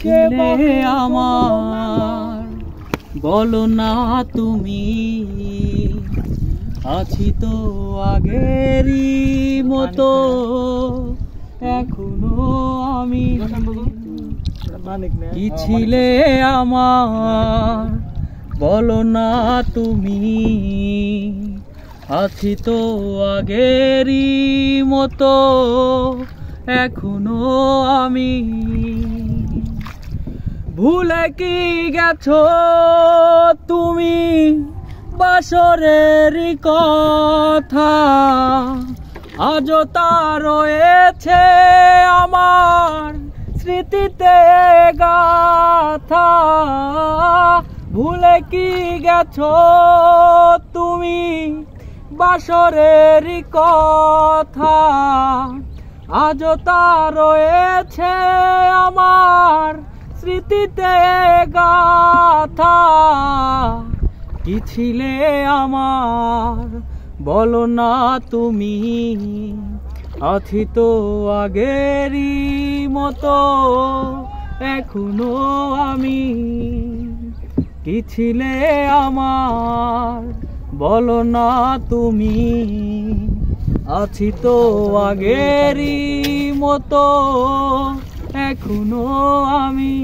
ছিলে আমার, বলো না তুমি, আছি তো আগেরই মতো এখনো আমি। কি ছিলে আমার, বলো না তুমি, আছি তো আগেরই মতো এখনো আমি। ভুলে কি গেছো তুমি বাসরের কথা, আজও তা রয়েছে আমার স্মৃতিতে গাথা। ভুলে কি গেছো তুমি বাসরের কথা, আজও তা রয়েছে আমার স্মৃতিতে গাথা। কি ছিলে আমার, বলো না তুমি, আছি তো আগেরই মতো এখনো আমি। কি ছিলে আমার, বলো না তুমি, আছি তো আগেরই মতো এখনো আমি।